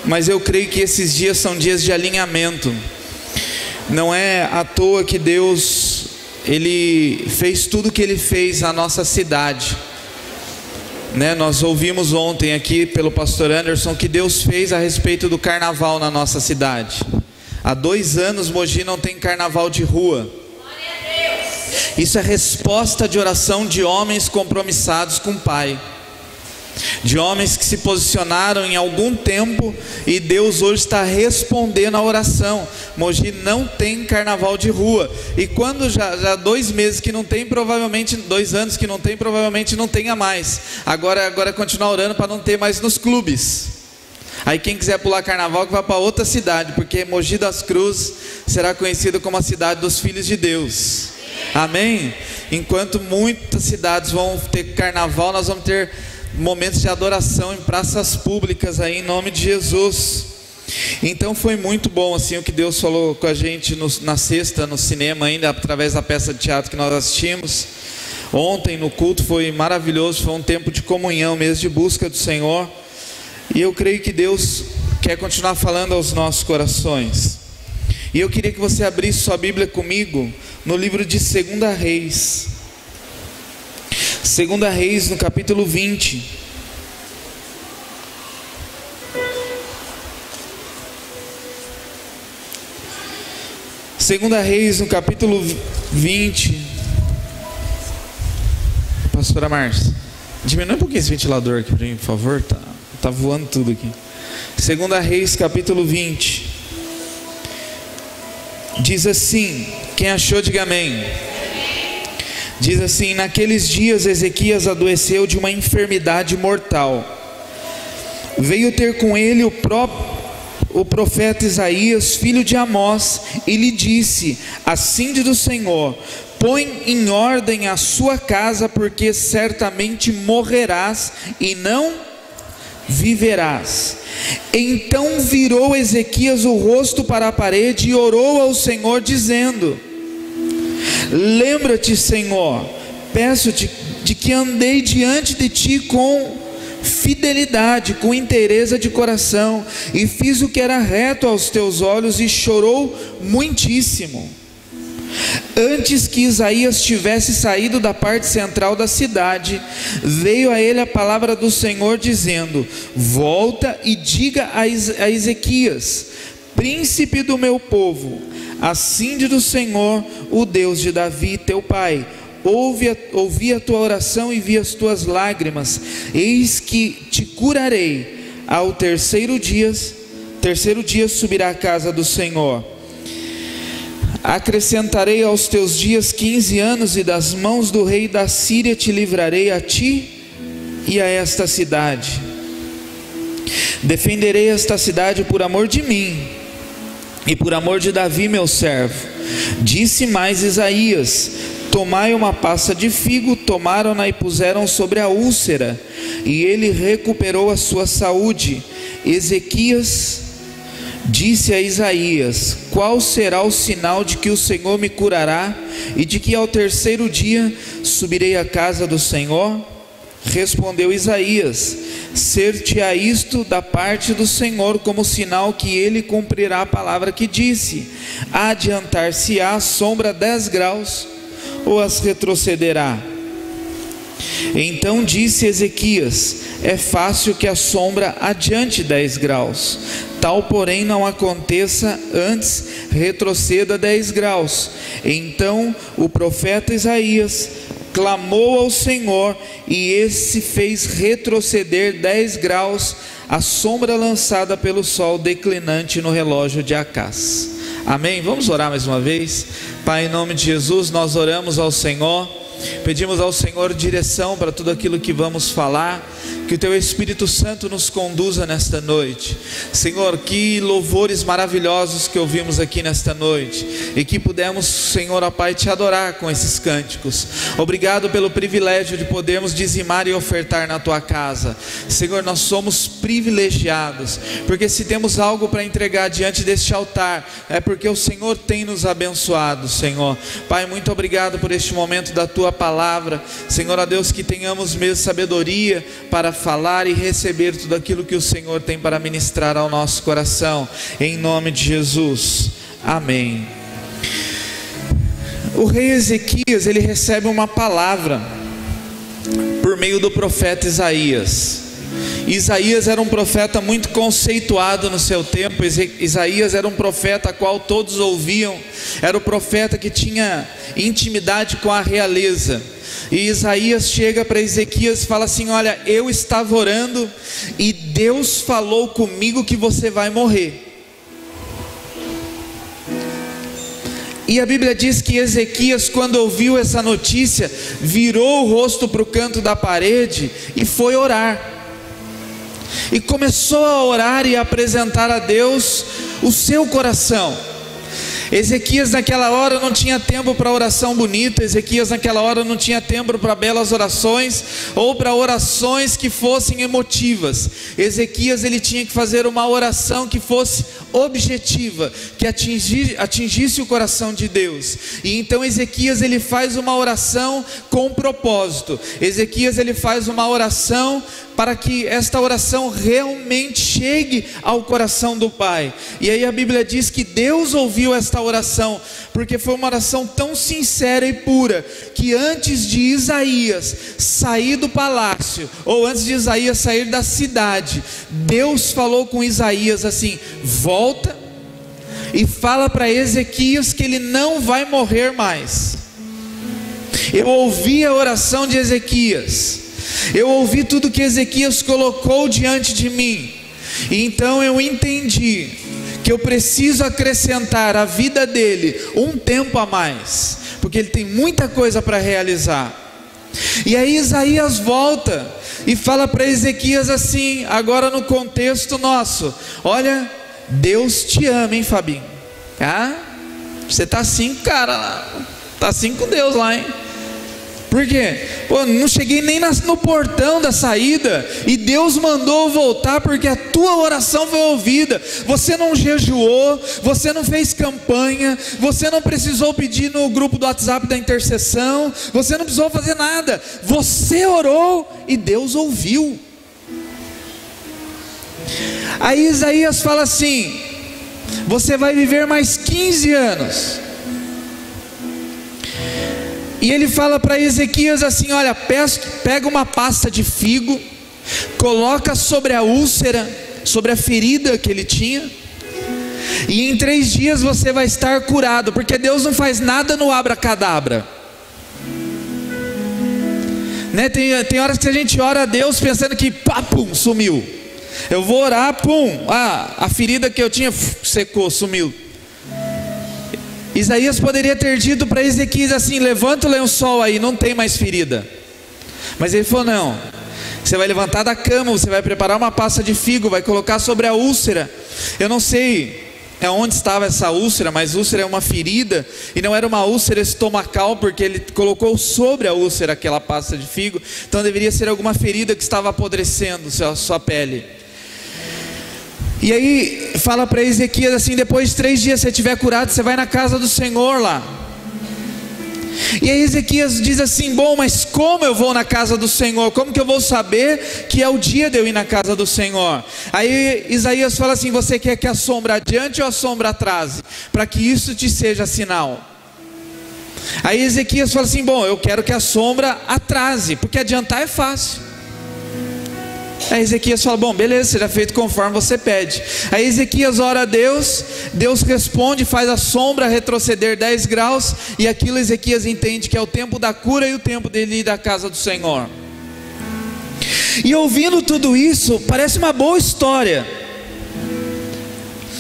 mas eu creio que esses dias são dias de alinhamento. Não é à toa que Deus, Ele fez tudo o que Ele fez na nossa cidade, né? Nós ouvimos ontem aqui pelo pastor Anderson que Deus fez a respeito do carnaval na nossa cidade. Há 2 anos Mogi não tem carnaval de rua. Isso é resposta de oração de homens compromissados com o Pai, de homens que se posicionaram em algum tempo, e Deus hoje está respondendo a oração. Mogi não tem carnaval de rua, e quando já 2 meses que não tem, provavelmente 2 anos que não tem, provavelmente não tenha mais. Agora continuar orando para não ter mais nos clubes. Aí quem quiser pular carnaval que vá para outra cidade, porque Mogi das Cruzes será conhecida como a cidade dos filhos de Deus. Amém? Enquanto muitas cidades vão ter carnaval, nós vamos ter momentos de adoração em praças públicas aí, em nome de Jesus. Então foi muito bom assim o que Deus falou com a gente na sexta, no cinema ainda, através da peça de teatro que nós assistimos. Ontem no culto foi maravilhoso, foi um tempo de comunhão mesmo, de busca do Senhor. E eu creio que Deus quer continuar falando aos nossos corações. E eu queria que você abrisse sua Bíblia comigo no livro de 2 Reis. 2 Reis, no capítulo 20. Segunda Reis, no capítulo 20. Pastora Márcia, diminui um pouquinho esse ventilador aqui para mim, por favor. Tá voando tudo aqui. 2 Reis, capítulo 20. Diz assim, quem achou diga amém. Diz assim: naqueles dias Ezequias adoeceu de uma enfermidade mortal. Veio ter com ele o profeta Isaías, filho de Amós, e lhe disse: assim diz o Senhor, põe em ordem a sua casa, porque certamente morrerás e não viverás. Então virou Ezequias o rosto para a parede e orou ao Senhor dizendo: lembra-te, Senhor, peço-te de que andei diante de ti com fidelidade, com inteireza de coração, e fiz o que era reto aos teus olhos, e chorou muitíssimo. Antes que Isaías tivesse saído da parte central da cidade, veio a ele a palavra do Senhor dizendo: volta e diga a Ezequias, príncipe do meu povo, assim diz o Senhor, o Deus de Davi teu pai, ouvi a tua oração e vi as tuas lágrimas, eis que te curarei. Ao terceiro dia subirá à casa do Senhor. Acrescentarei aos teus dias 15 anos, e das mãos do rei da Síria te livrarei, a ti e a esta cidade. Defenderei esta cidade por amor de mim e por amor de Davi meu servo. Disse mais Isaías: tomai uma pasta de figo. Tomaram-na e puseram sobre a úlcera, e ele recuperou a sua saúde. Ezequias disse a Isaías: qual será o sinal de que o Senhor me curará, e de que ao terceiro dia subirei à casa do Senhor? Respondeu Isaías: ser-te-á isto da parte do Senhor como sinal que ele cumprirá a palavra que disse: adiantar-se-á a sombra 10 graus, ou as retrocederá? Então disse Ezequias: é fácil que a sombra adiante 10 graus, tal porém não aconteça, antes retroceda 10 graus. Então o profeta Isaías clamou ao Senhor, e esse fez retroceder 10 graus a sombra lançada pelo sol declinante no relógio de Acás. Amém? Vamos orar mais uma vez. Pai, em nome de Jesus, nós oramos ao Senhor, pedimos ao Senhor direção para tudo aquilo que vamos falar, que o Teu Espírito Santo nos conduza nesta noite. Senhor, que louvores maravilhosos que ouvimos aqui nesta noite, e que pudemos, Senhor, ó Pai, Te adorar com esses cânticos. Obrigado pelo privilégio de podermos dizimar e ofertar na Tua casa. Senhor, nós somos privilegiados, porque se temos algo para entregar diante deste altar, é porque o Senhor tem nos abençoado, Senhor. Pai, muito obrigado por este momento da Tua tua palavra. Senhor, ó Deus, que tenhamos mesmo sabedoria para falar e receber tudo aquilo que o Senhor tem para ministrar ao nosso coração, em nome de Jesus, amém. O rei Ezequias, ele recebe uma palavra por meio do profeta Isaías. Isaías era um profeta muito conceituado no seu tempo. Isaías era um profeta a qual todos ouviam, era o profeta que tinha intimidade com a realeza. E Isaías chega para Ezequias e fala assim: olha, eu estava orando e Deus falou comigo que você vai morrer. E a Bíblia diz que Ezequias, quando ouviu essa notícia, virou o rosto para o canto da parede e foi orar. E começou a orar e a apresentar a Deus o seu coração. Ezequias naquela hora não tinha tempo para oração bonita. Ezequias naquela hora não tinha tempo para belas orações, ou para orações que fossem emotivas. Ezequias, ele tinha que fazer uma oração que fosse objetiva, que atingisse o coração de Deus. E então Ezequias, ele faz uma oração com propósito. Ezequias, ele faz uma oração para que esta oração realmente chegue ao coração do Pai. E aí a Bíblia diz que Deus ouviu esta oração, porque foi uma oração tão sincera e pura, que antes de Isaías sair do palácio, ou antes de Isaías sair da cidade, Deus falou com Isaías assim: volta e fala para Ezequias que ele não vai morrer mais. Eu ouvi a oração de Ezequias, eu ouvi tudo que Ezequias colocou diante de mim, e então eu entendi que eu preciso acrescentar à vida dele um tempo a mais, porque ele tem muita coisa para realizar. E aí Isaías volta e fala para Ezequias assim, agora no contexto nosso: olha, Deus te ama, hein, Fabinho? Ah, você tá assim, cara, tá assim com Deus lá, hein? Por quê? Pô, não cheguei nem no portão da saída e Deus mandou voltar porque a tua oração foi ouvida. Você não jejuou, você não fez campanha, você não precisou pedir no grupo do WhatsApp da intercessão, você não precisou fazer nada, você orou e Deus ouviu. Aí Isaías fala assim: você vai viver mais 15 anos. E ele fala para Ezequias assim: olha, pega uma pasta de figo, coloca sobre a úlcera, sobre a ferida que ele tinha, e em 3 dias você vai estar curado, porque Deus não faz nada no abracadabra, né? Tem horas que a gente ora a Deus pensando que pá, pum, sumiu. Eu vou orar, pum, a ferida que eu tinha secou, sumiu. Isaías poderia ter dito para Ezequias assim: levanta o lençol aí, não tem mais ferida. Mas ele falou: não, você vai levantar da cama, você vai preparar uma pasta de figo, vai colocar sobre a úlcera. Eu não sei onde estava essa úlcera, mas úlcera é uma ferida, e não era uma úlcera estomacal, porque ele colocou sobre a úlcera aquela pasta de figo, então deveria ser alguma ferida que estava apodrecendo sua pele. E aí fala para Ezequias assim: depois de 3 dias você estiver curado, você vai na casa do Senhor lá. E aí Ezequias diz assim: bom, mas como eu vou na casa do Senhor? Como que eu vou saber que é o dia de eu ir na casa do Senhor? Aí Isaías fala assim: você quer que a sombra adiante ou a sombra atrase? Para que isso te seja sinal. Aí Ezequias fala assim: bom, eu quero que a sombra atrase, porque adiantar é fácil. Aí Ezequias fala: bom, beleza, será feito conforme você pede. Aí Ezequias ora a Deus, Deus responde, faz a sombra retroceder 10 graus, e aquilo Ezequias entende que é o tempo da cura e o tempo dele ir da casa do Senhor. E ouvindo tudo isso, parece uma boa história.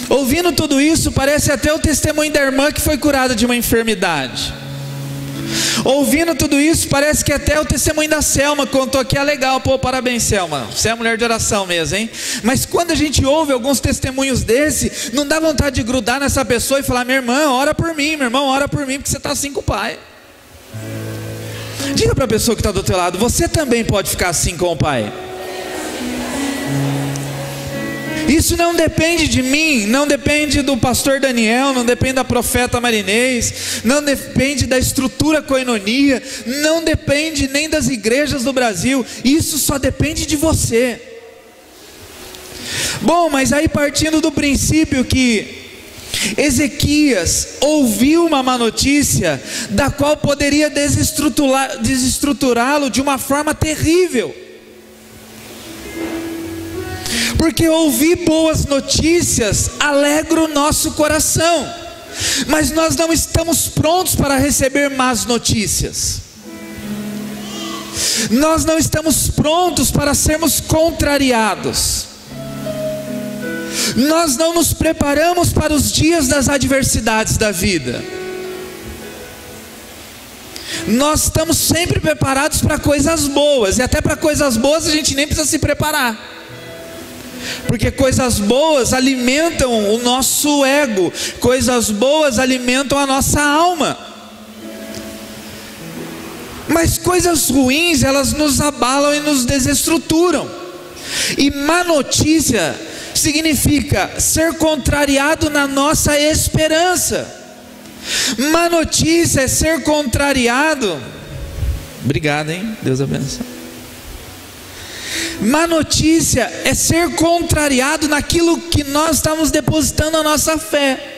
Ouvindo tudo isso, parece até o testemunho da irmã que foi curada de uma enfermidade. Ouvindo tudo isso, parece que até o testemunho da Selma contou que é legal. Pô, parabéns, Selma, você é mulher de oração mesmo, hein? Mas quando a gente ouve alguns testemunhos desse, não dá vontade de grudar nessa pessoa e falar: minha irmã, ora por mim, meu irmão, ora por mim, porque você está assim com o Pai. Diga para a pessoa que está do teu lado: você também pode ficar assim com o Pai. Isso não depende de mim, não depende do pastor Daniel, não depende da profeta Marinês, não depende da estrutura Koinonia, não depende nem das igrejas do Brasil. Isso só depende de você. Bom, mas aí partindo do princípio que Ezequias ouviu uma má notícia, da qual poderia desestruturá-lo de uma forma terrível. Porque ouvir boas notícias alegra o nosso coração, mas nós não estamos prontos para receber más notícias. Nós não estamos prontos para sermos contrariados. Nós não nos preparamos para os dias das adversidades da vida. Nós estamos sempre preparados para coisas boas, e até para coisas boas a gente nem precisa se preparar, porque coisas boas alimentam o nosso ego, coisas boas alimentam a nossa alma. Mas coisas ruins, elas nos abalam e nos desestruturam. E má notícia significa ser contrariado na nossa esperança. Má notícia é ser contrariado. Obrigado, hein? Deus abençoe. Má notícia é ser contrariado naquilo que nós estamos depositando a nossa fé.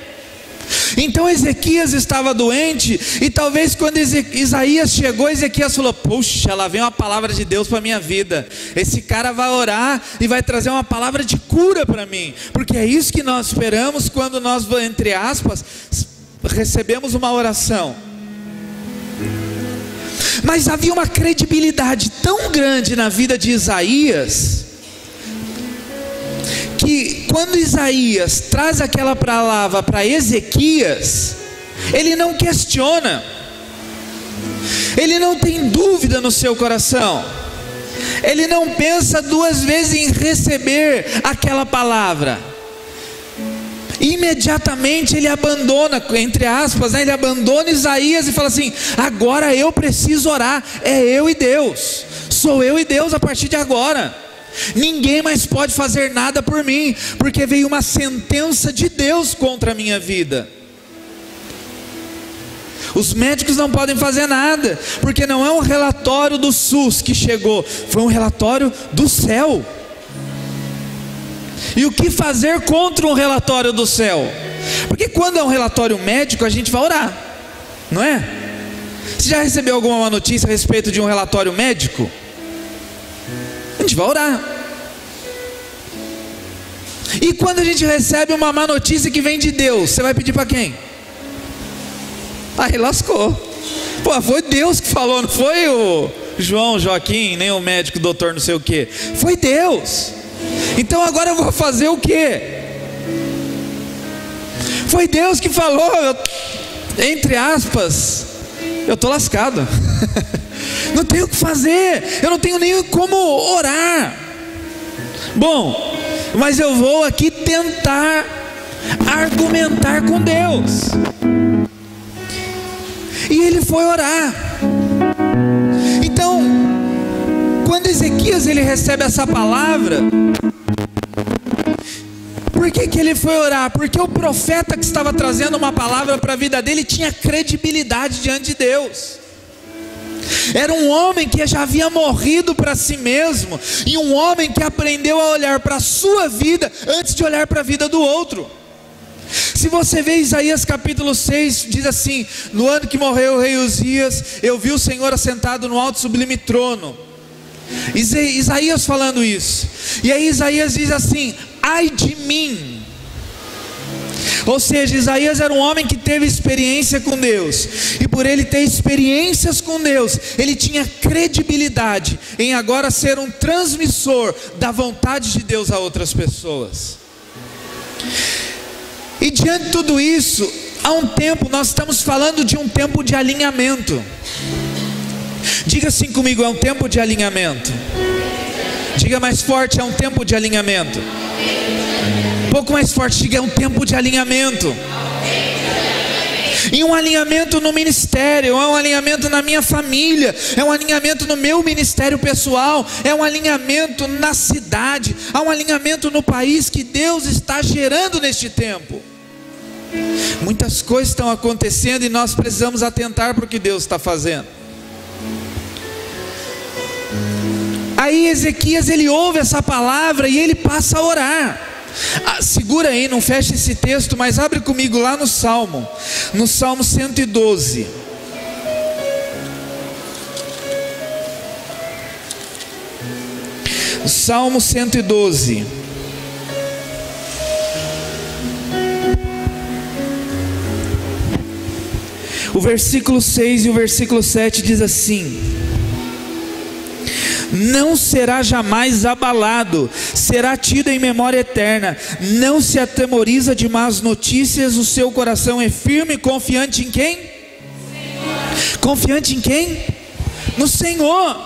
Então Ezequias estava doente, e talvez quando Isaías chegou, Ezequias falou: puxa, lá vem uma palavra de Deus para a minha vida. Esse cara vai orar e vai trazer uma palavra de cura para mim, porque é isso que nós esperamos quando nós, entre aspas, recebemos uma oração. Mas havia uma credibilidade tão grande na vida de Isaías, que quando Isaías traz aquela palavra para Ezequias, ele não questiona, ele não tem dúvida no seu coração, ele não pensa duas vezes em receber aquela palavra. Imediatamente ele abandona, entre aspas, né? Ele abandona Isaías e fala assim: agora eu preciso orar, é eu e Deus, sou eu e Deus a partir de agora. Ninguém mais pode fazer nada por mim, porque veio uma sentença de Deus contra a minha vida. Os médicos não podem fazer nada, porque não é um relatório do SUS que chegou, foi um relatório do céu. E o que fazer contra um relatório do céu? Porque quando é um relatório médico, a gente vai orar, não é? Você já recebeu alguma notícia a respeito de um relatório médico? A gente vai orar. E quando a gente recebe uma má notícia que vem de Deus, você vai pedir para quem? Aí lascou. Pô, foi Deus que falou, não foi o João Joaquim, nem o médico doutor não sei o que. Foi Deus. Então agora eu vou fazer o quê? Foi Deus que falou, entre aspas, eu estou lascado. Não tenho o que fazer, eu não tenho nem como orar. Bom, mas eu vou aqui tentar argumentar com Deus. E ele foi orar. Então, quando Ezequias ele recebe essa palavra, por que ele foi orar? Porque o profeta que estava trazendo uma palavra para a vida dele tinha credibilidade diante de Deus. Era um homem que já havia morrido para si mesmo, e um homem que aprendeu a olhar para a sua vida antes de olhar para a vida do outro. Se você vê Isaías capítulo 6, diz assim: no ano que morreu o rei Uzias, eu vi o Senhor assentado no alto e sublime trono. Isaías falando isso. E aí Isaías diz assim: ai de mim. Ou seja, Isaías era um homem que teve experiência com Deus, e por ele ter experiências com Deus, ele tinha credibilidade em agora ser um transmissor da vontade de Deus a outras pessoas. E diante de tudo isso, há um tempo, nós estamos falando de um tempo de alinhamento. Diga assim comigo: é um tempo de alinhamento. Diga mais forte: é um tempo de alinhamento. Um pouco mais forte, diga: é um tempo de alinhamento. E um alinhamento no ministério, é um alinhamento na minha família, é um alinhamento no meu ministério pessoal, é um alinhamento na cidade, há um alinhamento no país que Deus está gerando neste tempo. Muitas coisas estão acontecendo e nós precisamos atentar para o que Deus está fazendo. Aí Ezequias, ele ouve essa palavra e ele passa a orar. Segura aí, não fecha esse texto, mas abre comigo lá no Salmo 112. Salmo 112. O versículo 6 e o versículo 7 diz assim: não será jamais abalado, será tido em memória eterna, não se atemoriza de más notícias, o seu coração é firme e confiante em quem? Confiante em quem? No Senhor.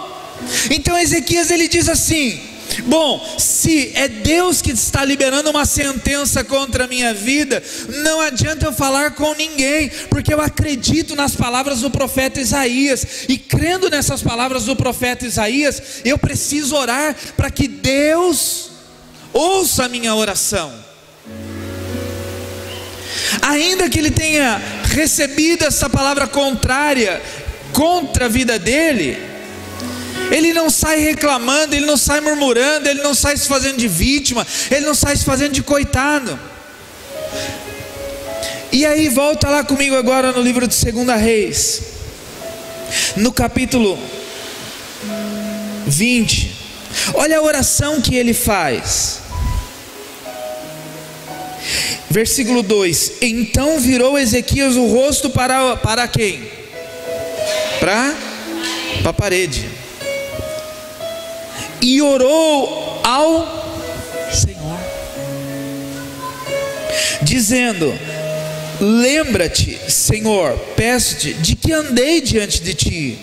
Então Ezequias, ele diz assim: bom, se é Deus que está liberando uma sentença contra a minha vida, não adianta eu falar com ninguém, porque eu acredito nas palavras do profeta Isaías, e crendo nessas palavras do profeta Isaías, eu preciso orar para que Deus ouça a minha oração. Ainda que ele tenha recebido essa palavra contrária contra a vida dele, ele não sai reclamando, ele não sai murmurando, ele não sai se fazendo de vítima, ele não sai se fazendo de coitado. E aí volta lá comigo agora no livro de 2 Reis, no capítulo 20. Olha a oração que ele faz. Versículo 2: então virou Ezequias o rosto para quem? Para a parede, e orou ao Senhor, dizendo: lembra-te, Senhor, peço-te, de que andei diante de ti,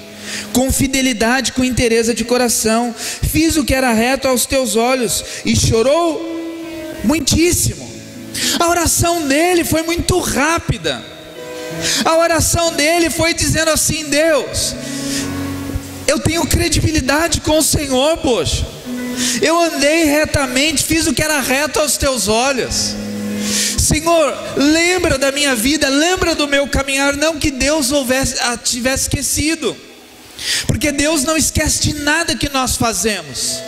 com fidelidade, com inteireza de coração, fiz o que era reto aos teus olhos, e chorou muitíssimo. A oração dele foi muito rápida. A oração dele foi dizendo assim: Deus, eu tenho credibilidade com o Senhor, poxa, eu andei retamente, fiz o que era reto aos teus olhos. Senhor, lembra da minha vida, lembra do meu caminhar. Não que Deus tivesse esquecido, porque Deus não esquece de nada que nós fazemos.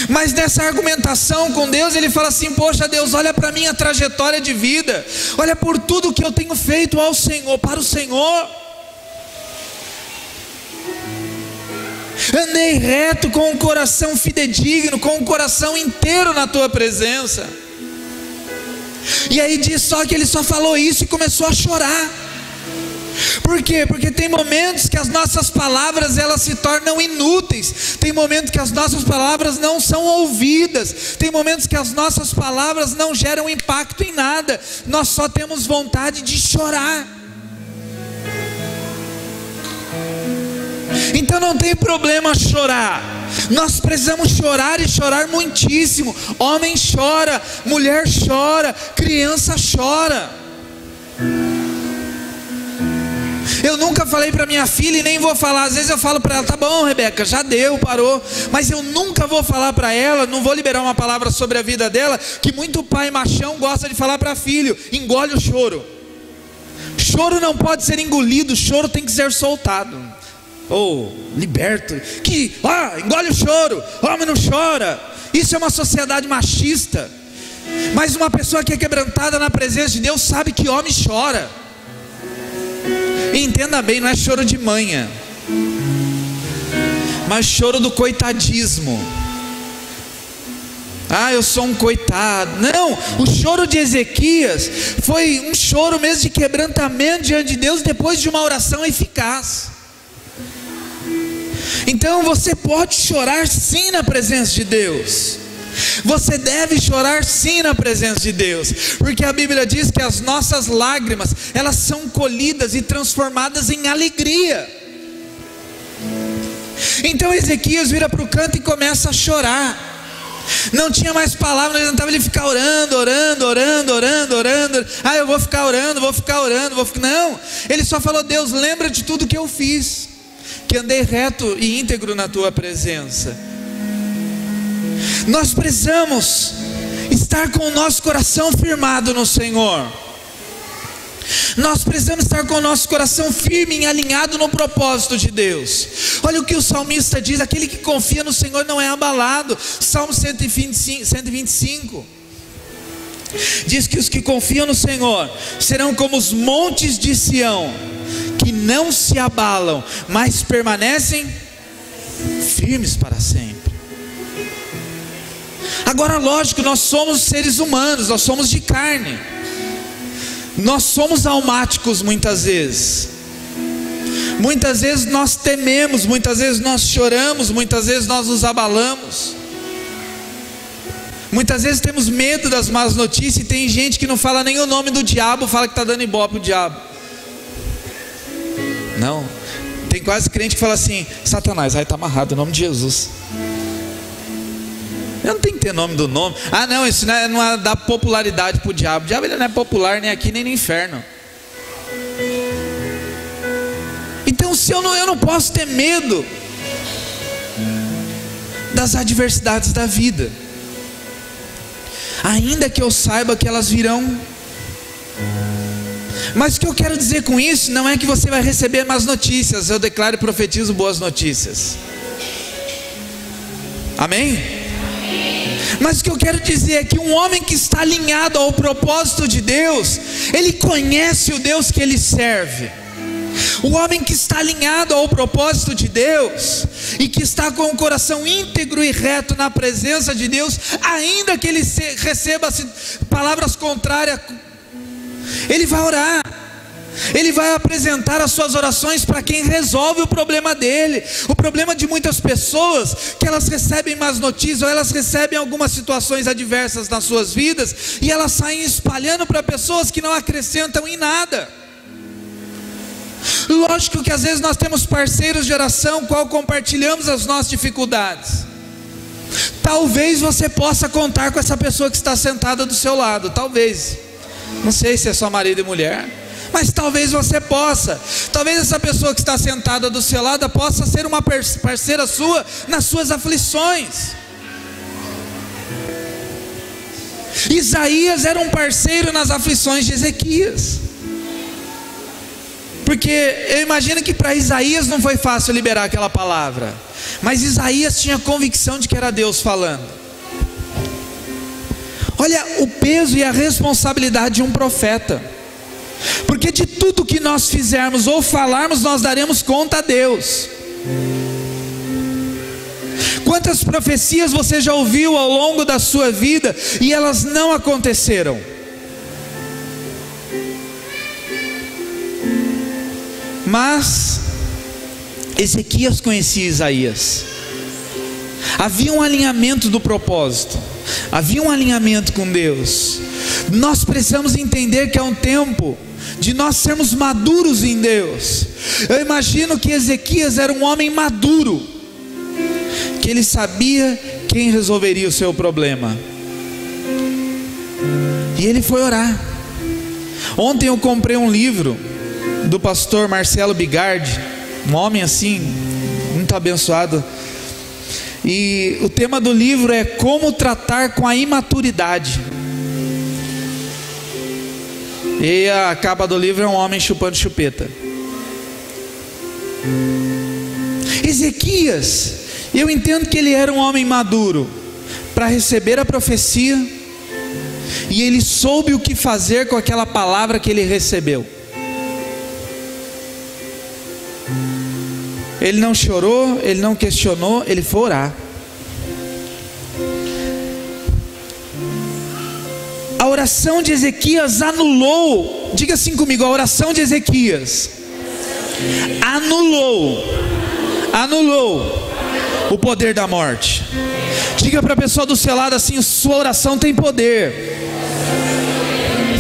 Mas nessa argumentação com Deus, ele fala assim: poxa Deus, olha para a minha trajetória de vida, olha por tudo que eu tenho feito ao Senhor, para o Senhor. Andei reto, com o coração fidedigno, com o coração inteiro na tua presença. E aí diz só que ele só falou isso e começou a chorar. Por quê? Porque tem momentos que as nossas palavras, elas se tornam inúteis. Tem momentos que as nossas palavras não são ouvidas. Tem momentos que as nossas palavras não geram impacto em nada. Nós só temos vontade de chorar. Então não tem problema chorar. Nós precisamos chorar, e chorar muitíssimo. Homem chora, mulher chora, criança chora. Eu nunca falei para minha filha, e nem vou falar. Às vezes eu falo para ela: tá bom, Rebeca, já deu, parou. Mas eu nunca vou falar para ela, não vou liberar uma palavra sobre a vida dela, que muito pai machão gosta de falar para filho: engole o choro. Choro não pode ser engolido, choro tem que ser soltado. Liberto, engole o choro, homem não chora. Isso é uma sociedade machista. Mas uma pessoa que é quebrantada na presença de Deus sabe que homem chora. E entenda bem, não é choro de manha, mas choro do coitadismo. Eu sou um coitado. Não, o choro de Ezequias foi um choro mesmo de quebrantamento diante de Deus, depois de uma oração eficaz. Então você pode chorar sim na presença de Deus. Você deve chorar sim na presença de Deus, porque a Bíblia diz que as nossas lágrimas, elas são colhidas e transformadas em alegria. Então Ezequias vira para o canto e começa a chorar. Não tinha mais palavra, não adiantava ele ficar orando. Eu vou ficar orando. Não, ele só falou: Deus, lembra de tudo que eu fiz, que andei reto e íntegro na tua presença. Nós precisamos estar com o nosso coração firmado no Senhor. Nós precisamos estar com o nosso coração firme e alinhado no propósito de Deus. Olha o que o salmista diz: aquele que confia no Senhor não é abalado. Salmo 125 diz que os que confiam no Senhor serão como os montes de Sião, que não se abalam, mas permanecem firmes para sempre. Agora, lógico, nós somos seres humanos, nós somos de carne, nós somos almáticos muitas vezes. Muitas vezes nós tememos, muitas vezes nós choramos, muitas vezes nós nos abalamos. Muitas vezes temos medo das más notícias, e tem gente que não fala nem o nome do diabo, fala que está dando ibope pro diabo. Não, tem quase crente que fala assim: Satanás, aí está amarrado em nome de Jesus. Eu não tenho que ter nome do nome. Ah não, isso não é dar popularidade para o diabo. O diabo, ele não é popular nem aqui nem no inferno. Então, se eu não posso ter medo das adversidades da vida, ainda que eu saiba que elas virão. Mas o que eu quero dizer com isso não é que você vai receber más notícias. Eu declaro e profetizo boas notícias. Amém? Mas o que eu quero dizer é que um homem que está alinhado ao propósito de Deus, ele conhece o Deus que ele serve. O homem que está alinhado ao propósito de Deus, e que está com o coração íntegro e reto na presença de Deus, ainda que ele receba palavras contrárias, ele vai orar. Ele vai apresentar as suas orações para quem resolve o problema dele. O problema de muitas pessoas, que elas recebem más notícias, ou elas recebem algumas situações adversas nas suas vidas, e elas saem espalhando para pessoas que não acrescentam em nada. Lógico que às vezes nós temos parceiros de oração, qual compartilhamos as nossas dificuldades. Talvez você possa contar com essa pessoa que está sentada do seu lado. Talvez, não sei se é só marido e mulher, mas talvez você possa. Talvez essa pessoa que está sentada do seu lado possa ser uma parceira sua nas suas aflições. Isaías era um parceiro nas aflições de Ezequias, porque eu imagino que para Isaías não foi fácil liberar aquela palavra, mas Isaías tinha convicção de que era Deus falando. Olha o peso e a responsabilidade de um profeta, porque de tudo que nós fizermos ou falarmos, nós daremos conta a Deus. Quantas profecias você já ouviu ao longo da sua vida e elas não aconteceram? Mas Ezequias conhecia Isaías. Havia um alinhamento do propósito, havia um alinhamento com Deus. Nós precisamos entender que é um tempo de nós sermos maduros em Deus. Eu imagino que Ezequias era um homem maduro, que ele sabia quem resolveria o seu problema, e ele foi orar. Ontem eu comprei um livro do pastor Marcelo Bigardi, um homem assim, muito abençoado, e o tema do livro é Como Tratar com a Imaturidade. E a capa do livro é um homem chupando chupeta. Ezequias, eu entendo que ele era um homem maduro para receber a profecia, e ele soube o que fazer com aquela palavra que ele recebeu. Ele não chorou, ele não questionou, ele foi orar. A oração de Ezequias anulou, diga assim comigo, a oração de Ezequias anulou o poder da morte. Diga para a pessoa do seu lado assim: sua oração tem poder.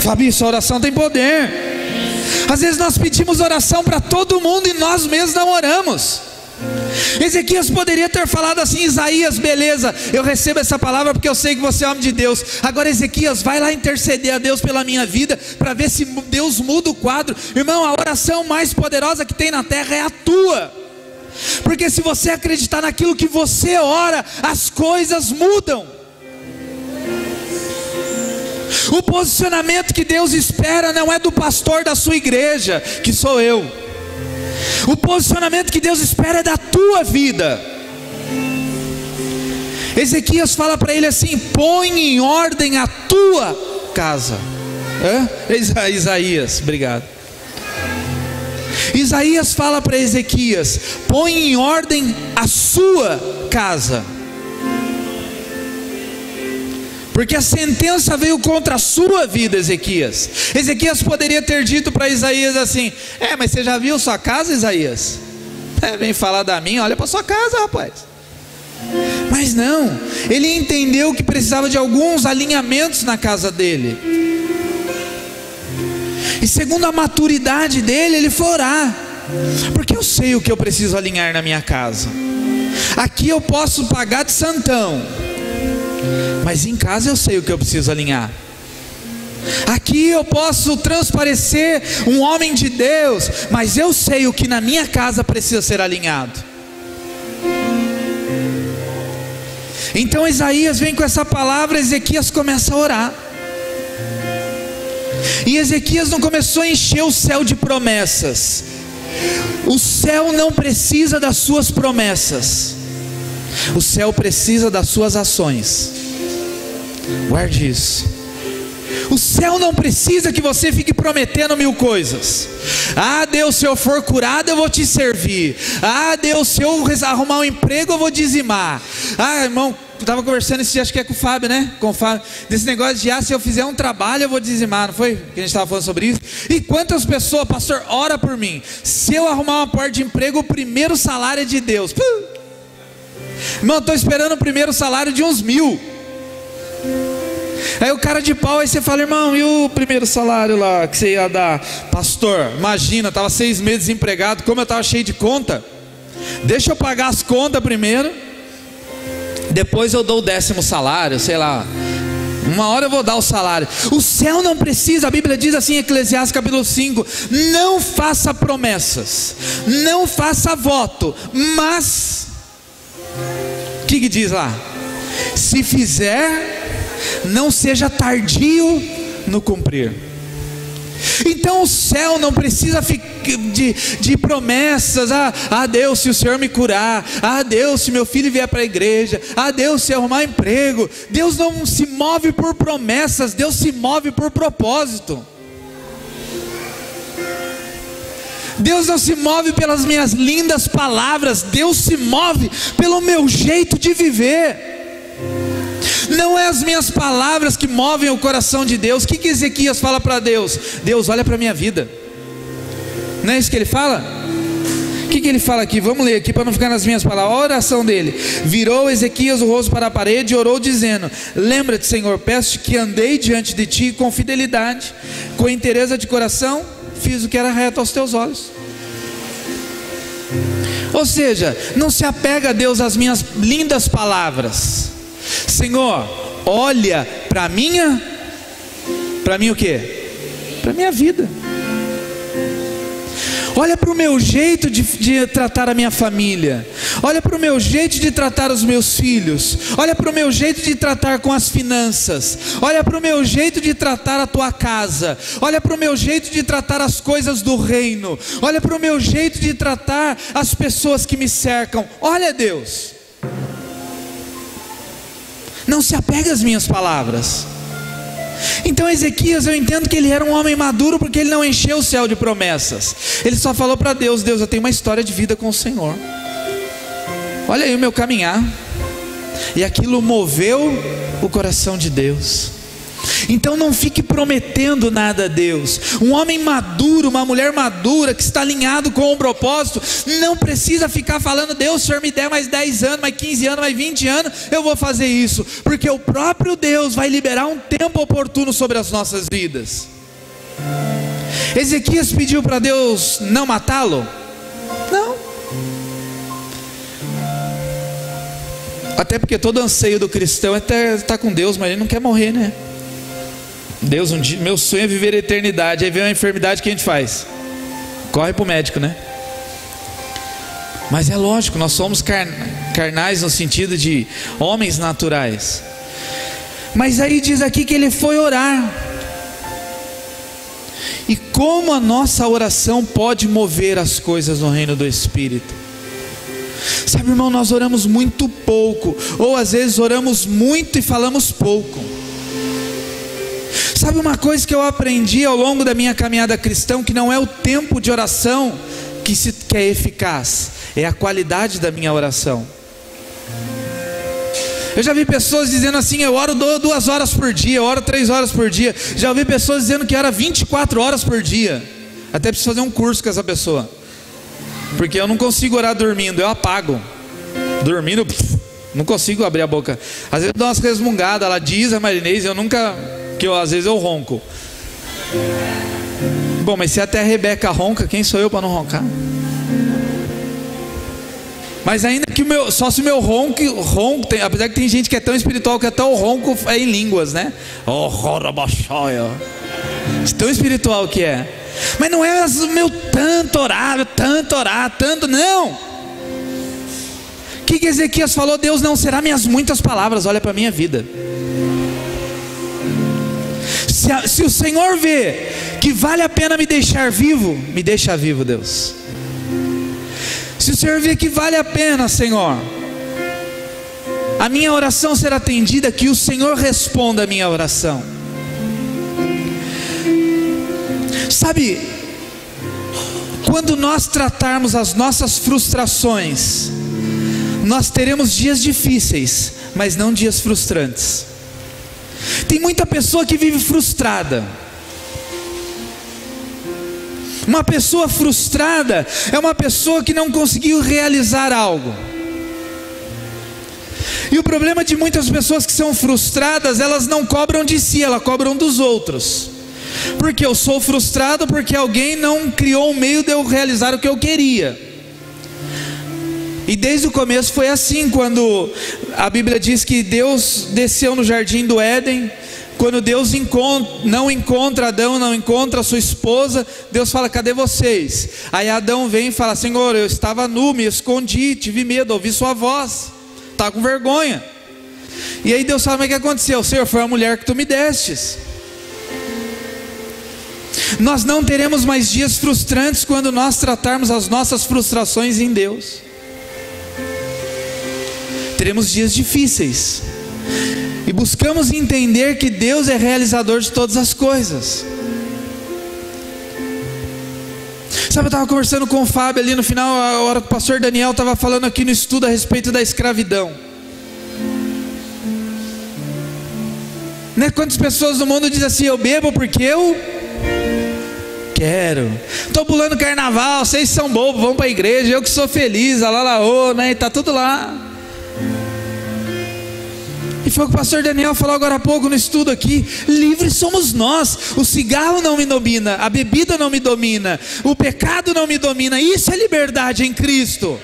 Fabi, sua oração tem poder. Às vezes nós pedimos oração para todo mundo e nós mesmos não oramos. Ezequias poderia ter falado assim: Isaías, beleza, eu recebo essa palavra porque eu sei que você é homem de Deus. Agora Ezequias, vai lá interceder a Deus pela minha vida, para ver se Deus muda o quadro. Irmão, a oração mais poderosa que tem na terra é a tua, porque se você acreditar naquilo que você ora, as coisas mudam. O posicionamento que Deus espera não é do pastor da sua igreja, que sou eu. O posicionamento que Deus espera é da tua vida. Ezequias fala para ele assim: põe em ordem a tua casa. Isaías, obrigado. Isaías fala para Ezequias: põe em ordem a sua casa, porque a sentença veio contra a sua vida, Ezequias. Ezequias poderia ter dito para Isaías assim: mas você já viu sua casa, Isaías? Vem falar da minha, olha para sua casa, rapaz. Mas não, ele entendeu que precisava de alguns alinhamentos na casa dele, e segundo a maturidade dele, ele foi orar, porque eu sei o que eu preciso alinhar na minha casa. Aqui eu posso pagar de santão, mas em casa eu sei o que eu preciso alinhar. Aqui eu posso transparecer um homem de Deus, mas eu sei o que na minha casa precisa ser alinhado. Então Isaías vem com essa palavra, Ezequias começa a orar. E Ezequias não começou a encher o céu de promessas. O céu não precisa das suas promessas, o céu precisa das suas ações. Guarde isso. O céu não precisa que você fique prometendo 1000 coisas. Deus, se eu for curado eu vou te servir. Deus, se eu arrumar um emprego eu vou dizimar. Irmão, eu estava conversando esse dia, acho que é com o Fábio, né? Com o Fábio, desse negócio de se eu fizer um trabalho eu vou dizimar, não foi? Que a gente estava falando sobre isso. E quantas pessoas, pastor, ora por mim, se eu arrumar uma porta de emprego, o primeiro salário é de Deus. Irmão, estou esperando o primeiro salário de uns 1000. Aí o cara de pau, aí você fala: irmão, e o primeiro salário lá que você ia dar? Pastor, imagina, estava 6 meses desempregado, como eu estava cheio de conta. Deixa eu pagar as contas primeiro, depois eu dou o 10º salário, sei lá, uma hora eu vou dar o salário. O céu não precisa, a Bíblia diz assim em Eclesiastes capítulo 5: não faça promessas, não faça voto, mas, o que diz lá? Se fizer, não seja tardio no cumprir. Então o céu não precisa de promessas. Deus, se o Senhor me curar. Deus, se meu filho vier para a igreja. Deus, se arrumar emprego. Deus não se move por promessas, Deus se move por propósito. Deus não se move pelas minhas lindas palavras, Deus se move pelo meu jeito de viver. Não é as minhas palavras que movem o coração de Deus. O que Ezequias fala para Deus? Deus, olha para a minha vida. Não é isso que ele fala? O que ele fala aqui? Vamos ler aqui para não ficar nas minhas palavras. A oração dele: virou Ezequias o rosto para a parede e orou dizendo: lembra-te, Senhor, peço-te que andei diante de ti com fidelidade, com inteireza de coração, fiz o que era reto aos teus olhos. Ou seja, não se apega a Deus às minhas lindas palavras. Senhor, olha para mim o quê? Para minha vida. Olha para o meu jeito de tratar a minha família. Olha para o meu jeito de tratar os meus filhos. Olha para o meu jeito de tratar com as finanças. Olha para o meu jeito de tratar a tua casa. Olha para o meu jeito de tratar as coisas do reino. Olha para o meu jeito de tratar as pessoas que me cercam. Olha, Deus, não se apega às minhas palavras. Então Ezequias, eu entendo que ele era um homem maduro, porque ele não encheu o céu de promessas. Ele só falou para Deus: Deus, eu tenho uma história de vida com o Senhor, olha aí o meu caminhar. E aquilo moveu o coração de Deus. Então não fique prometendo nada a Deus. Um homem maduro, uma mulher madura, que está alinhado com o propósito, não precisa ficar falando: Deus, se o Senhor me der mais 10 anos, mais 15 anos, mais 20 anos, eu vou fazer isso. Porque o próprio Deus vai liberar um tempo oportuno sobre as nossas vidas. Ezequias pediu para Deus não matá-lo? Não. Até porque todo anseio do cristão é estar com Deus, mas ele não quer morrer, né? Deus, um dia, meu sonho é viver a eternidade. Aí vem uma enfermidade, que a gente faz? Corre para o médico, né? Mas é lógico, nós somos carnais no sentido de homens naturais. Mas aí diz aqui que ele foi orar. E como a nossa oração pode mover as coisas no reino do Espírito? Sabe, irmão, nós oramos muito pouco, ou às vezes oramos muito e falamos pouco. Sabe uma coisa que eu aprendi ao longo da minha caminhada cristã, que não é o tempo de oração que é eficaz, é a qualidade da minha oração. Eu já vi pessoas dizendo assim: eu oro 2 horas por dia, eu oro 3 horas por dia. Já ouvi pessoas dizendo que ora 24 horas por dia. Até preciso fazer um curso com essa pessoa, porque eu não consigo orar dormindo, eu apago. Dormindo, não consigo abrir a boca. Às vezes eu dou umas resmungadas, ela diz, a Marinês, às vezes eu ronco. Bom, mas se até a Rebeca ronca, quem sou eu para não roncar? Mas ainda que só se o meu ronco apesar que tem gente que é tão espiritual que até o ronco é em línguas, né? Oh, tão espiritual que é. Mas não é o meu tanto orar, tanto, não. O que Ezequias falou? Deus não será minhas muitas palavras, olha para a minha vida. Se o Senhor vê que vale a pena me deixar vivo, me deixa vivo, Deus. Se o Senhor vê que vale a pena, Senhor, a minha oração será atendida, que o Senhor responda a minha oração. Sabe, quando nós tratarmos as nossas frustrações, nós teremos dias difíceis, mas não dias frustrantes. Tem muita pessoa que vive frustrada. Uma pessoa frustrada é uma pessoa que não conseguiu realizar algo. E o problema de muitas pessoas que são frustradas, elas não cobram de si, elas cobram dos outros. Porque eu sou frustrado porque alguém não criou um meio de eu realizar o que eu queria. E desde o começo foi assim, quando a Bíblia diz que Deus desceu no jardim do Éden. Quando Deus não encontra Adão, não encontra a sua esposa, Deus fala: cadê vocês? Aí Adão vem e fala: Senhor, eu estava nu, me escondi, tive medo, ouvi sua voz, estava com vergonha. E aí Deus fala: mas o que aconteceu? Senhor, foi a mulher que tu me destes. Nós não teremos mais dias frustrantes quando nós tratarmos as nossas frustrações em Deus. Teremos dias difíceis. E buscamos entender que Deus é realizador de todas as coisas. Sabe, eu estava conversando com o Fábio ali no final, a hora que o pastor Daniel estava falando aqui no estudo a respeito da escravidão. Né? Quantas pessoas no mundo dizem assim: eu bebo porque eu quero, estou pulando carnaval, vocês são bobos, vão para a igreja, eu que sou feliz, alalaô, né? E está tudo lá. E foi o que o pastor Daniel falou agora há pouco no estudo aqui: livres somos nós. O cigarro não me domina, a bebida não me domina, o pecado não me domina. Isso é liberdade em Cristo.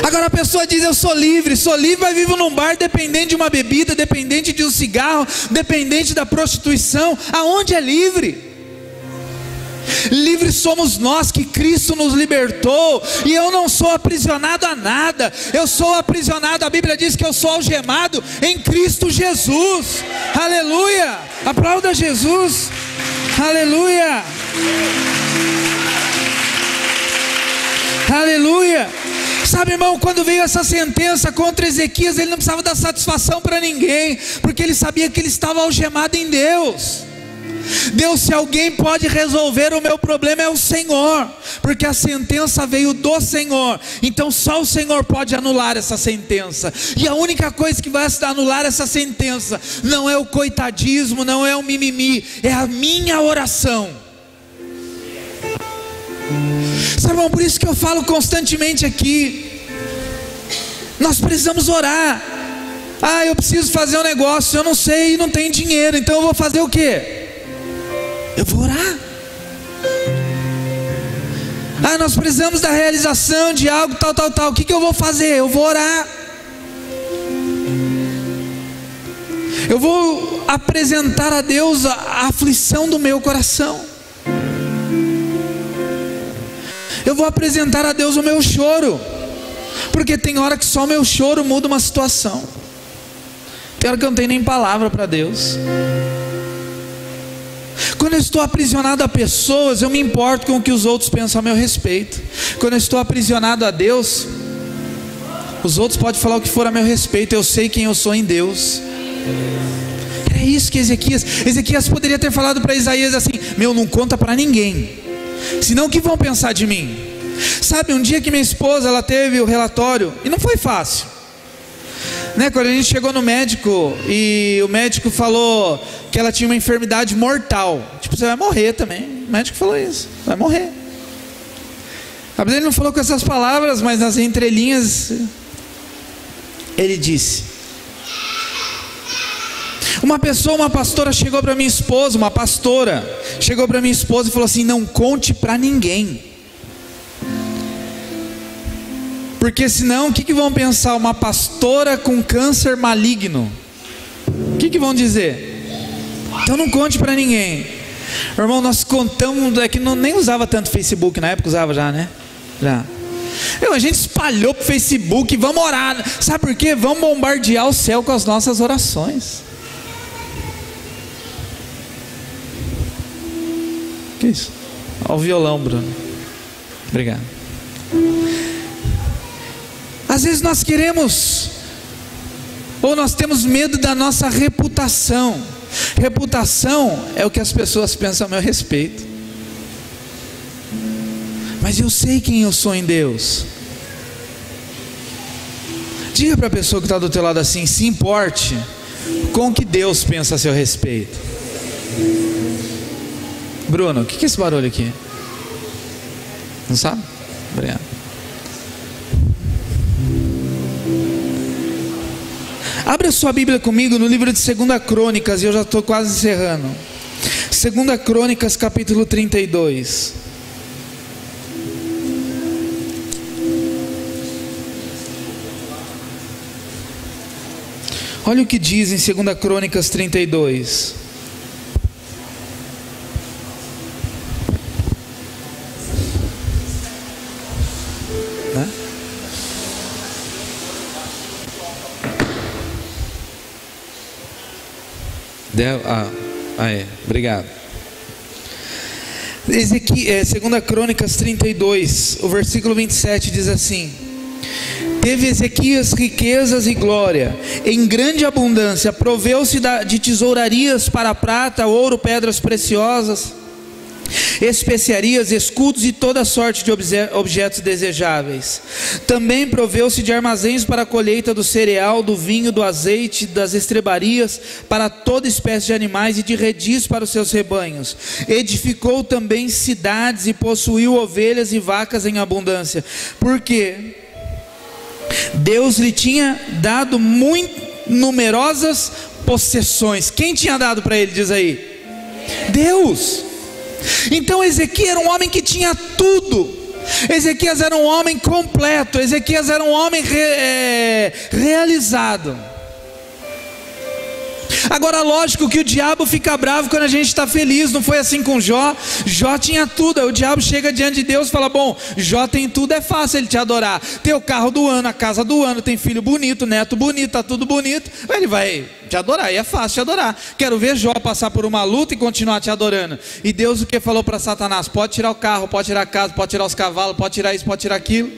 Agora a pessoa diz: eu sou livre, mas vivo num bar dependente de uma bebida, dependente de um cigarro, dependente da prostituição. Aonde é livre? Livres somos nós, que Cristo nos libertou. E eu não sou aprisionado a nada, eu sou aprisionado, a Bíblia diz que eu sou algemado em Cristo Jesus. Aleluia, aplauda Jesus. Aleluia, aleluia. Sabe, irmão, quando veio essa sentença contra Ezequias, ele não precisava dar satisfação para ninguém, porque ele sabia que ele estava algemado em Deus. Deus, se alguém pode resolver o meu problema, é o Senhor, porque a sentença veio do Senhor. Então só o Senhor pode anular essa sentença. E a única coisa que vai anular essa sentença não é o coitadismo, não é o mimimi, é a minha oração. Sabe, irmão, por isso que eu falo constantemente aqui, nós precisamos orar. Eu preciso fazer um negócio, eu não sei e não tenho dinheiro, então eu vou fazer o quê? Eu vou orar. Ah, nós precisamos da realização de algo, tal. O que eu vou fazer? Eu vou orar. Eu vou apresentar a Deus a aflição do meu coração. Eu vou apresentar a Deus o meu choro. Porque tem hora que só o meu choro muda uma situação. Tem hora que eu não tenho nem palavra para Deus. Quando eu estou aprisionado a pessoas, eu me importo com o que os outros pensam a meu respeito. Quando eu estou aprisionado a Deus, os outros podem falar o que for a meu respeito. Eu sei quem eu sou em Deus. É isso que Ezequias poderia ter falado para Isaías assim: meu, não conta para ninguém, senão o que vão pensar de mim? Sabe, um dia que minha esposa, ela teve o relatório, e não foi fácil, né? Quando a gente chegou no médico, e o médico falou que ela tinha uma enfermidade mortal, tipo, você vai morrer também. O médico falou isso, vai morrer. Ele não falou com essas palavras, mas nas entrelinhas ele disse. Uma pastora chegou para minha esposa, e falou assim: não conte para ninguém, porque senão o que vão pensar? Uma pastora com câncer maligno, o que vão dizer? Então não conte para ninguém. Irmão, nós contamos, é que nem usava tanto Facebook, na época usava já, né? Já. A gente espalhou pro Facebook, vamos orar, sabe por quê? Vamos bombardear o céu com as nossas orações. Que isso? Olha o violão, Bruno. Obrigado. Às vezes nós queremos, ou nós temos medo da nossa reputação. Reputação é o que as pessoas pensam a meu respeito. Mas eu sei quem eu sou em Deus. Diga para a pessoa que está do teu lado assim: se importe com o que Deus pensa a seu respeito. Bruno, o que é esse barulho aqui? Não sabe? Obrigado. Abra sua Bíblia comigo no livro de 2 Crônicas, e eu já estou quase encerrando. 2 Crônicas, capítulo 32. Olha o que diz em 2 Crônicas 32. Obrigado. 2 Crônicas 32, o versículo 27 diz assim: teve Ezequias riquezas e glória, em grande abundância, proveu-se de tesourarias para prata, ouro, pedras preciosas, especiarias, escudos e toda sorte de objetos desejáveis. Também proveu-se de armazéns para a colheita do cereal, do vinho, do azeite, das estrebarias, para toda espécie de animais, e de redis para os seus rebanhos. Edificou também cidades e possuiu ovelhas e vacas em abundância, porque Deus lhe tinha dado muito numerosas possessões. Quem tinha dado para ele, diz aí? Deus. Então Ezequias era um homem que tinha tudo. Ezequias era um homem completo. Ezequias era um homem realizado. Agora, lógico que o diabo fica bravo quando a gente está feliz. Não foi assim com Jó. Jó tinha tudo. Aí o diabo chega diante de Deus e fala: bom, Jó tem tudo, é fácil ele te adorar. Tem o carro do ano, a casa do ano, tem filho bonito, neto bonito, tá tudo bonito. Ele vai te adorar, e é fácil te adorar. Quero ver Jó passar por uma luta e continuar te adorando. E Deus o que falou para Satanás? Pode tirar o carro, pode tirar a casa, pode tirar os cavalos, pode tirar isso, pode tirar aquilo.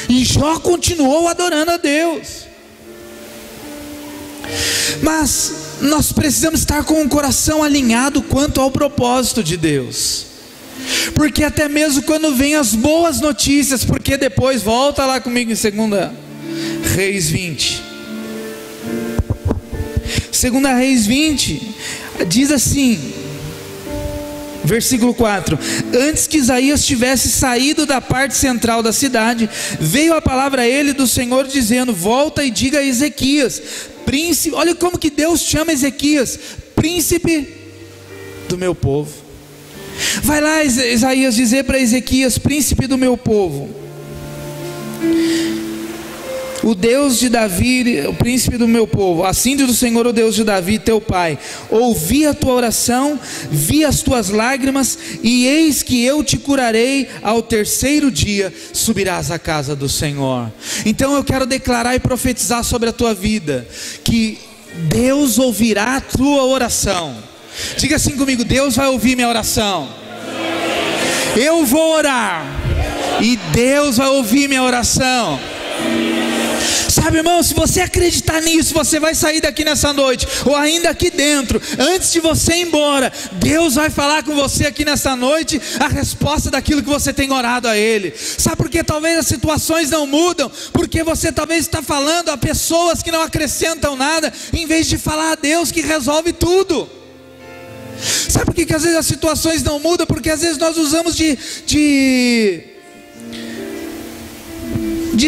E Jó continuou adorando a Deus. Mas nós precisamos estar com o coração alinhado quanto ao propósito de Deus, porque até mesmo quando vem as boas notícias, porque depois, volta lá comigo em 2 Reis 20. 2 Reis 20 diz assim, versículo 4: antes que Isaías tivesse saído da parte central da cidade, veio a palavra a ele do Senhor dizendo: volta e diga a Ezequias, príncipe, olha como que Deus chama Ezequias, príncipe do meu povo. Vai lá, Isaías, dizer para Ezequias, príncipe do meu povo, o Deus de Davi, o príncipe do meu povo, assim diz o Senhor, o Deus de Davi, teu pai: ouvi a tua oração, vi as tuas lágrimas, e eis que eu te curarei. Ao terceiro dia subirás à casa do Senhor. Então eu quero declarar e profetizar sobre a tua vida, que Deus ouvirá a tua oração. Diga assim comigo: Deus vai ouvir minha oração. Eu vou orar e Deus vai ouvir minha oração. Sabe, irmão, se você acreditar nisso, você vai sair daqui nessa noite, ou ainda aqui dentro, antes de você ir embora, Deus vai falar com você aqui nessa noite a resposta daquilo que você tem orado a Ele. Sabe por que talvez as situações não mudam? Porque você talvez está falando a pessoas que não acrescentam nada, em vez de falar a Deus que resolve tudo. Sabe por que às vezes as situações não mudam? Porque às vezes nós usamos de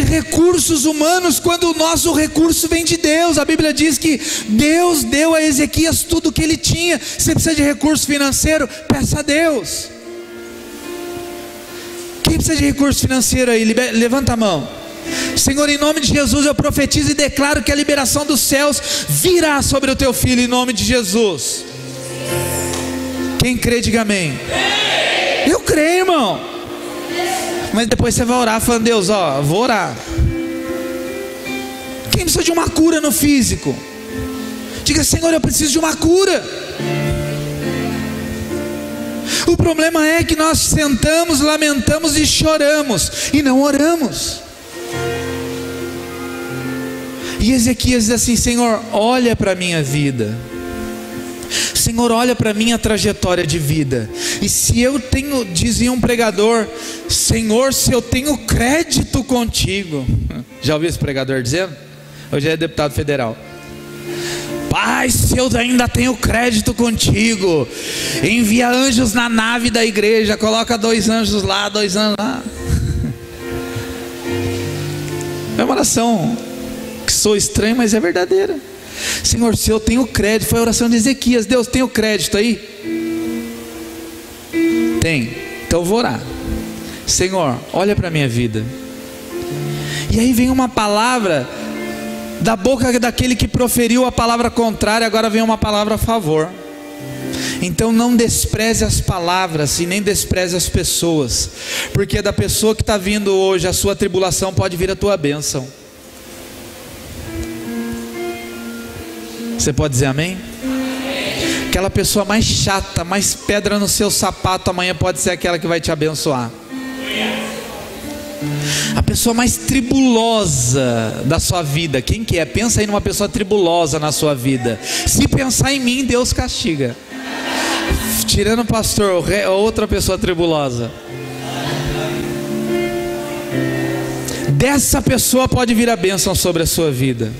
recursos humanos, quando o nosso recurso vem de Deus. A Bíblia diz que Deus deu a Ezequias tudo o que ele tinha. Você precisa de recurso financeiro? Peça a Deus. Quem precisa de recurso financeiro aí? Levanta a mão. Senhor, em nome de Jesus eu profetizo e declaro que a liberação dos céus virá sobre o teu filho, em nome de Jesus. Quem crê, diga amém. Eu creio, irmão. Mas depois você vai orar falando: Deus, vou orar. Quem precisa de uma cura no físico? Diga: Senhor, eu preciso de uma cura. O problema é que nós sentamos, lamentamos e choramos, e não oramos. E Ezequias diz assim: Senhor, olha para a minha vida. Senhor, olha para a minha trajetória de vida. E se eu tenho, dizia um pregador, Senhor, se eu tenho crédito contigo. Já ouviu esse pregador dizendo? Hoje é deputado federal. Pai, se eu ainda tenho crédito contigo, envia anjos na nave da igreja, coloca 2 anjos lá, 2 anjos lá. É uma oração que sou estranha, mas é verdadeira. Senhor, se eu tenho crédito, foi a oração de Ezequias. Deus, tenho crédito aí? Tem. Então eu vou orar. Senhor, olha para a minha vida. E aí vem uma palavra da boca daquele que proferiu a palavra contrária. Agora vem uma palavra a favor. Então não despreze as palavras e nem despreze as pessoas, porque da pessoa que está vindo hoje a sua tribulação pode vir a tua bênção. Você pode dizer amém? Aquela pessoa mais chata, mais pedra no seu sapato, amanhã pode ser aquela que vai te abençoar. A pessoa mais tribulosa da sua vida, quem que é? Pensa aí numa pessoa tribulosa na sua vida. Se pensar em mim, Deus castiga. Tirando o pastor, outra pessoa tribulosa. Dessa pessoa pode vir a bênção sobre a sua vida.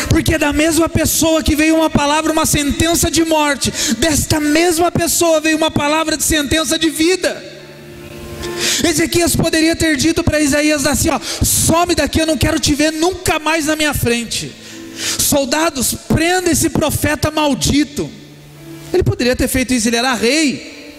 Porque da mesma pessoa que veio uma palavra, uma sentença de morte, desta mesma pessoa veio uma palavra de sentença de vida. Ezequias poderia ter dito para Isaías assim: some daqui, eu não quero te ver nunca mais na minha frente. Soldados, prenda esse profeta maldito. Ele poderia ter feito isso, ele era rei.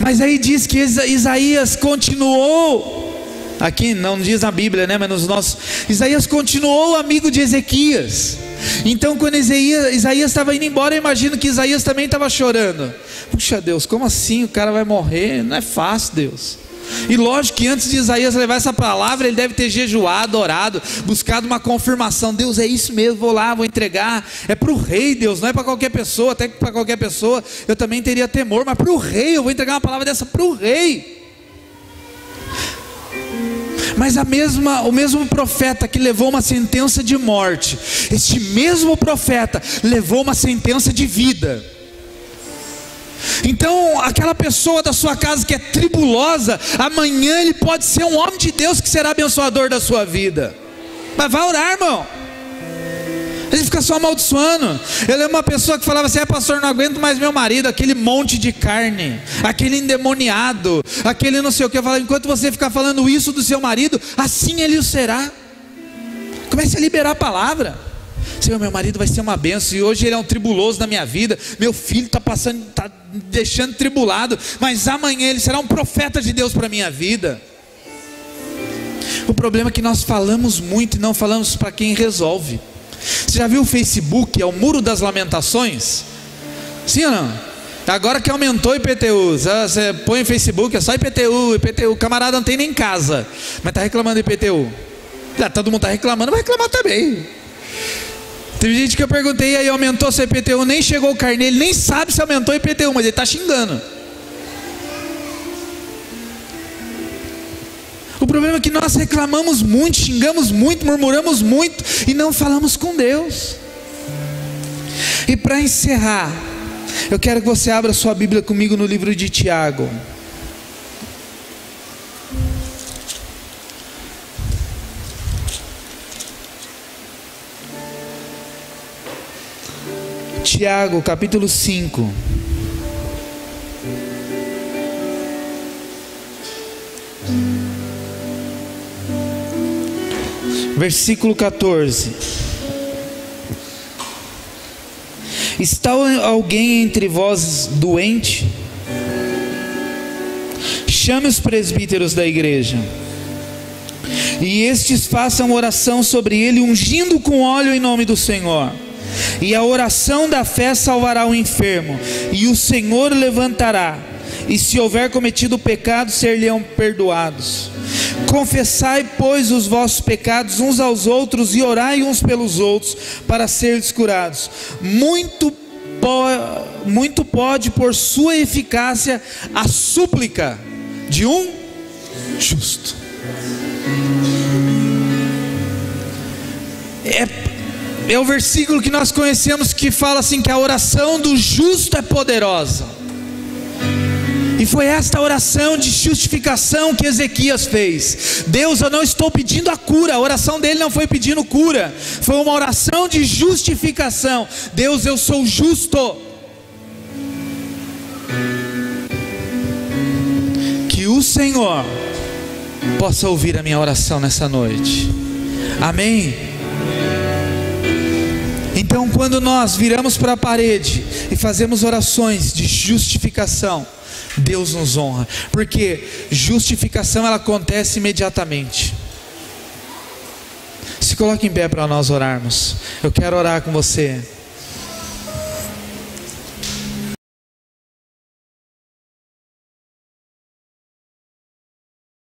Mas aí diz que Isaías continuou. Aqui não diz na Bíblia, né? Mas nos nossos, Isaías continuou amigo de Ezequias. Então quando Isaías estava indo embora, eu imagino que Isaías também estava chorando. Puxa Deus, como assim? O cara vai morrer? Não é fácil, Deus. E lógico que antes de Isaías levar essa palavra, ele deve ter jejuado, orado, buscado uma confirmação. Deus, é isso mesmo, vou lá, vou entregar. É para o rei, Deus, não é para qualquer pessoa. Até que para qualquer pessoa eu também teria temor, mas para o rei, eu vou entregar uma palavra dessa para o rei. Mas o mesmo profeta que levou uma sentença de morte, este mesmo profeta levou uma sentença de vida. Então aquela pessoa da sua casa que é tribulosa, amanhã ele pode ser um homem de Deus que será abençoador da sua vida. Mas vai orar, irmão. A gente fica só amaldiçoando. Eu lembro uma pessoa que falava assim: pastor, não aguento mais meu marido, aquele monte de carne, aquele endemoniado, aquele não sei o que. Eu falava: enquanto você ficar falando isso do seu marido, assim ele o será. Comece a liberar a palavra. Senhor, meu marido vai ser uma bênção, e hoje ele é um tribuloso na minha vida, meu filho está passando, está deixando tribulado, mas amanhã ele será um profeta de Deus para a minha vida. O problema é que nós falamos muito e não falamos para quem resolve. Você já viu o Facebook, é o muro das lamentações? Sim ou não? Agora que aumentou o IPTU, você põe no Facebook, é só IPTU, o camarada não tem nem casa, mas está reclamando do IPTU. Todo mundo está reclamando, vai reclamar também. Teve gente que eu perguntei, aí aumentou seu IPTU, nem chegou o carnê, ele nem sabe se aumentou o IPTU, mas ele está xingando. O problema é que nós reclamamos muito, xingamos muito, murmuramos muito e não falamos com Deus. E para encerrar, eu quero que você abra sua Bíblia comigo no livro de Tiago. Tiago, capítulo 5. Versículo 14. Está alguém entre vós doente? Chame os presbíteros da igreja, e estes façam oração sobre ele, ungindo com óleo em nome do Senhor. E a oração da fé salvará o enfermo, e o Senhor levantará, e se houver cometido pecado, ser-lhe-ão perdoados. Confessai, pois, os vossos pecados uns aos outros, e orai uns pelos outros, para seres curados. Muito pode, por sua eficácia, a súplica de um justo. É o versículo que nós conhecemos, que fala assim, que a oração do justo é poderosa. E foi esta oração de justificação que Ezequias fez. Deus, eu não estou pedindo a cura. A oração dele não foi pedindo cura, foi uma oração de justificação. Deus, eu sou justo. Que o Senhor possa ouvir a minha oração nessa noite. Amém? Então, quando nós viramos para a parede e fazemos orações de justificação, Deus nos honra, porque justificação ela acontece imediatamente. Se coloque em pé para nós orarmos. Eu quero orar com você.